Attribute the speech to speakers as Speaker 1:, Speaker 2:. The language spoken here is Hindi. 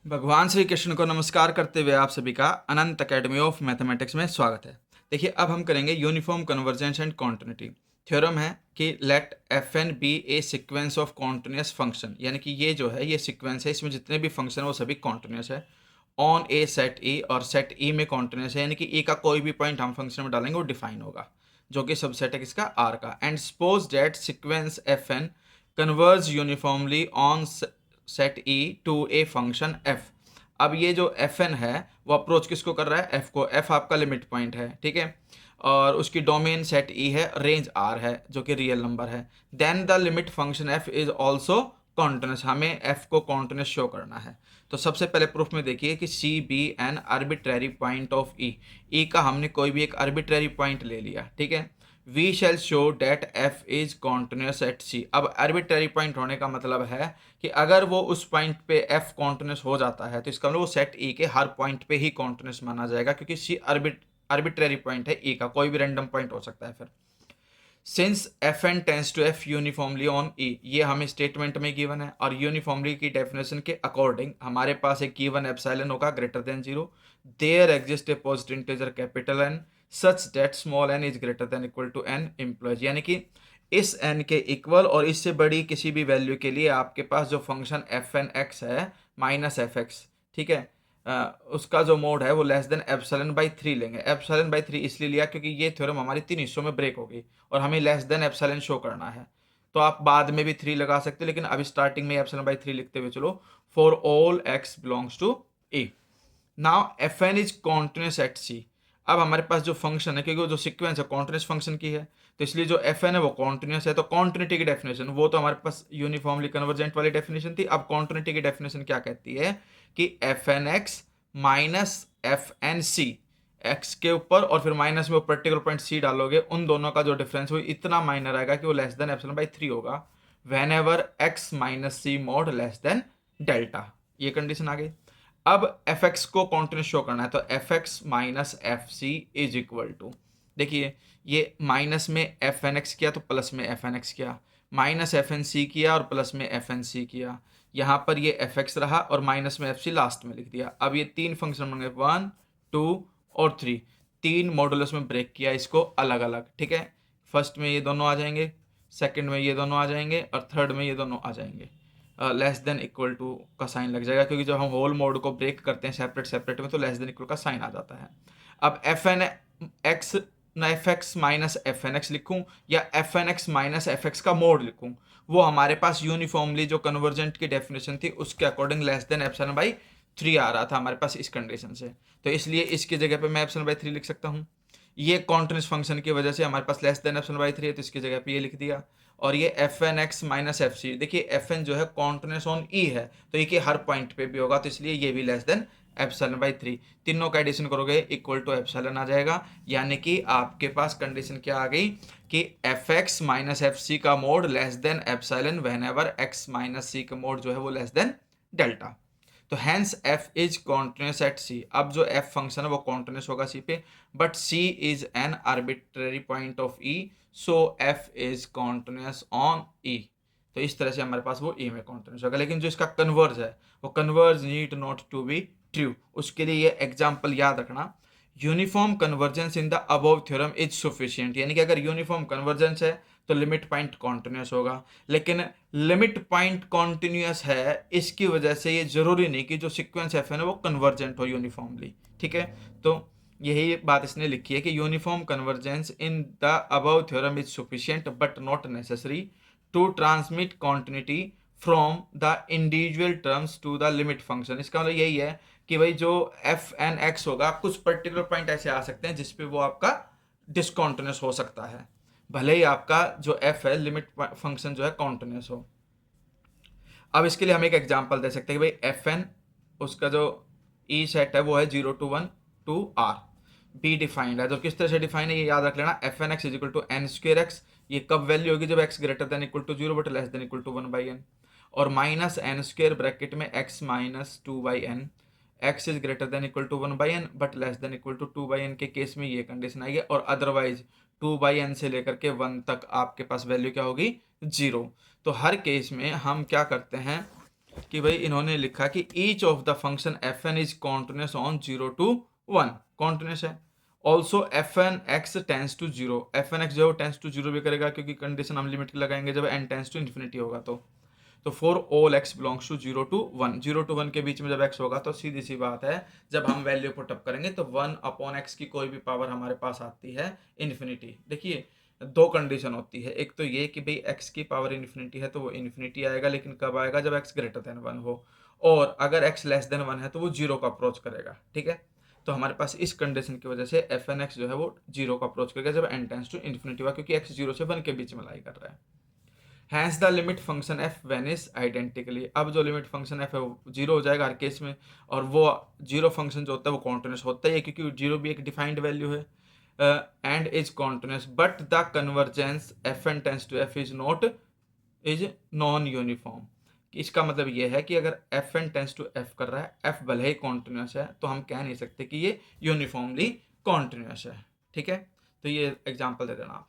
Speaker 1: भगवान श्री कृष्ण को नमस्कार करते हुए आप सभी का अनंत अकेडमी ऑफ मैथमेटिक्स में स्वागत है। देखिए, अब हम करेंगे uniform convergence and continuity. Theorem है कि let f n be a sequence of continuous function, यानी कि ये जो है ये सीक्वेंस है, इसमें जितने भी फंक्शन है वो सभी कॉन्टिन्यूस है ऑन ए सेट ई, और सेट ई में कॉन्टिन्यूस है, यानी कि ई का कोई भी पॉइंट हम फंक्शन में डालेंगे वो डिफाइन होगा, जो कि सबसेट है किसका, आर का। And suppose that sequence f n converge uniformly on set E to a function f. अब ये जो एफ एन है वो अप्रोच किसको कर रहा है, एफ को। एफ आपका लिमिट पॉइंट है, ठीक है, और उसकी डोमेन सेट ई है, रेंज आर है, जो कि रियल नंबर है। Then the limit function F is also continuous. हमें एफ को कॉन्टिन्यूस शो करना है। तो सबसे पहले प्रूफ में देखिए कि C be an arbitrary point of E. E का हमने कोई भी एक आर्बिट्रेरी पॉइंट ले लिया, ठीक है। We shall show that F is continuous at C. अब आर्बिट्रेरी पॉइंट होने का मतलब है कि अगर वो उस पॉइंट पे एफ कॉन्टिन्यूस हो जाता है तो इसका मतलब वो सेट ई के हर पॉइंट पे ही कॉन्टिन्यूस माना जाएगा, क्योंकि सी आर्बिट्रेरी पॉइंट है ई का, कोई भी रैंडम पॉइंट हो सकता है। फिर since F N tends to F uniformly on E, ये हमें स्टेटमेंट में गिवन है, और यूनिफॉर्मली की डेफिनेशन के अकॉर्डिंग हमारे पास एक गिवन एप्सिलॉन होगा greater than zero. There exist a positive integer capital N such that small n is greater than equal to N implies, यानी कि इस एन के इक्वल और इससे बड़ी किसी भी वैल्यू के लिए आपके पास जो फंक्शन एफ एन एक्स है माइनस एफ एक्स, ठीक है, उसका जो मोड है वो less than epsilon by three लेंगे। एप्सिलॉन बाई थ्री इसलिए लिया क्योंकि ये थ्योरम हमारी तीन हिस्सों में ब्रेक होगी और हमें लेस देन एप्सिलॉन शो करना है। तो आप बाद में भी थ्री लगा सकते हो, लेकिन अभी स्टार्टिंग में एप्सिलॉन बाई थ्री लिखते हुए चलो। For all x belongs to A, now F N is continuous at C. अब हमारे पास जो फंक्शन है, क्योंकि वो जो सीक्वेंस है कॉन्टिन्यूस फंक्शन की है, तो इसलिए जो एफ एन है वो कॉन्टिन्यूस है। तो कॉन्टिन्यूटी की डेफिनेशन वो तो हमारे पास यूनिफॉर्मली कन्वर्जेंट वाली डेफिनेशन थी। अब कॉन्टिन्यूटी की डेफिनेशन क्या कहती है कि f N x minus F n c, x के ऊपर और फिर माइनस में वो पर्टिकुलर पॉइंट सी डालोगे, उन दोनों का जो डिफरेंस वो इतना माइनर आएगा कि वो less than epsilon by three होगा whenever X minus C mod less than delta. ये कंडीशन आ गई। अब एफ एक्स को कॉन्टिन्यूस शो करना है, तो F X minus F C is equal to, देखिए ये माइनस में एफ एन एक्स किया तो प्लस में एफ एन एक्स किया, माइनस एफ एन सी किया और प्लस में एफ एन सी किया, यहाँ पर ये एफ एक्स रहा और माइनस में एफ सी लास्ट में लिख दिया। अब ये तीन फंक्शन बन गए, वन टू और थ्री। तीन मॉडुलस में ब्रेक किया इसको अलग अलग, ठीक है। फर्स्ट में ये दोनों आ जाएंगे, सेकंड में ये दोनों आ जाएंगे और थर्ड में ये दोनों आ जाएंगे। लेस देन इक्वल टू का साइन लग जाएगा, क्योंकि जब हम होल मोड को ब्रेक करते हैं सेपरेट सेपरेट में तो लेस देन इक्वल का साइन आ जाता है। अब F N X, F X minus F N X लिखूँ या F N x minus F X का मोड लिखूँ, वो हमारे पास यूनिफॉर्मली जो कन्वर्जेंट की डेफिनेशन थी उसके according less than epsilon by three आ रहा था हमारे पास इस कंडीशन से। तो इसलिए इसकी जगह पे मैं एप्सिलॉन बाई थ्री लिख सकता हूँ। ये कॉन्टिन्यूस फंक्शन की वजह से हमारे पास less than epsilon by three है, तो इसकी जगह पे ये लिख दिया। और ये f N x minus F c, देखिए एफ एन जो है कॉन्टिन्यूस ऑन ई है, तो ये कि हर पॉइंट पे भी होगा, तो इसलिए ये भी less than epsilon by three. तीनों का एडिशन करोगे इक्वल टू एप्सिलॉन आ जाएगा, यानी कि आपके पास कंडीशन क्या आ गई कि F X minus F C का mod less than epsilon whenever X minus C का मोड जो है वो लेस देन डेल्टा। तो hence F is continuous at C. अब जो एफ फंक्शन है वो कॉन्टिन्यूस होगा सी पे, but C is an arbitrary point of E, so F is continuous on E. तो इस तरह से हमारे पास वो ई में कॉन्टिन्यूस होगा। लेकिन जो इसका कन्वर्ज है वो converge need not to be true. उसके लिए ये एग्जाम्पल याद रखना, uniform convergence in the above theorem is sufficient, यानी कि अगर यूनिफॉर्म कन्वर्जेंस है तो लिमिट पॉइंट कॉन्टिन्यूस होगा। लेकिन लिमिट पॉइंट कॉन्टिन्यूस है, इसकी वजह से ये जरूरी नहीं कि जो सीक्वेंस एफ है ना वो कन्वर्जेंट हो यूनिफॉर्मली, ठीक है। तो यही बात इसने लिखी है कि uniform convergence in the above theorem is sufficient but not necessary to transmit continuity from the individual terms to the limit function. इसका मतलब यही है कि भाई जो एफ एन एक्स होगा, कुछ पर्टिकुलर पॉइंट ऐसे आ सकते हैं जिसपे वो आपका डिसकॉन्टिन्यूस हो सकता है, भले ही आपका जो एफ है लिमिट फंक्शन जो है कॉन्टिन्यूस हो। अब इसके लिए हम एक एग्जांपल दे सकते हैं कि भाई एफ एन, उसका जो ई सेट है वो है zero to one to R, be defined है। तो किस तरह से डिफाइन है ये याद रख लेना, f N x is equal to n square x. ये कब वैल्यू होगी, जब x greater than equal to zero but less than equal to one by n, और माइनस एन स्क्र ब्रैकेट में x minus two by n, x is greater than equal to one by n but less than equal to two by n के केस में ये कंडीशन आएगी, और अदरवाइज टू बाई एन से लेकर के वन तक आपके पास वैल्यू क्या होगी, जीरो। तो हर केस में हम क्या करते हैं, कि भाई इन्होंने लिखा कि each of the function F N is continuous on 0 to 1, continuous है। Also F N X tends to 0, F N X जो टेंस टू 0 भी करेगा, क्योंकि कंडीशन हम लिमिट की लगाएंगे जब एन टेंस टू इन्फिनिटी होगा तो for all x belongs to 0 to 1, 0 to 1 के बीच में जब एक्स होगा तो सीधी सी बात है, जब हम वैल्यू पुटअप करेंगे तो 1 अपॉन एक्स की कोई भी पावर हमारे पास आती है इन्फिनिटी। देखिए दो कंडीशन होती है, एक तो ये कि भाई एक्स की पावर इन्फिनिटी है तो वो इन्फिनिटी आएगा, लेकिन कब आएगा, जब एक्स ग्रेटर देन 1 हो, और अगर एक्स लेस देन 1 है तो वो 0 का अप्रोच करेगा। ठीक है, तो हमारे पास इस कंडीशन की वजह से एफ एन एक्स जो है वो 0 का अप्रोच करेगा जब एन टेंस टू इन्फिनिटी हुआ, क्योंकि एक्स 0 से 1 के बीच में लाई कर रहा है। Hence the limit function f vanishes identically, अब जो लिमिट फंक्शन एफ है वो 0 हो जाएगा हर केस में, और वो 0 फंक्शन जो होता है वो कॉन्टिन्यूस होता ही है, क्योंकि 0 भी एक डिफाइंड वैल्यू है, and is continuous, but the convergence f N tends to f is non uniform. इसका मतलब ये है कि अगर f N tends to f कर रहा है, एफ भले ही कॉन्टिन्यूस है, तो हम कह नहीं सकते कि ये यूनिफॉर्मली कॉन्टिन्यूस है। ठीक है, तो ये एग्जाम्पल दे देना आप।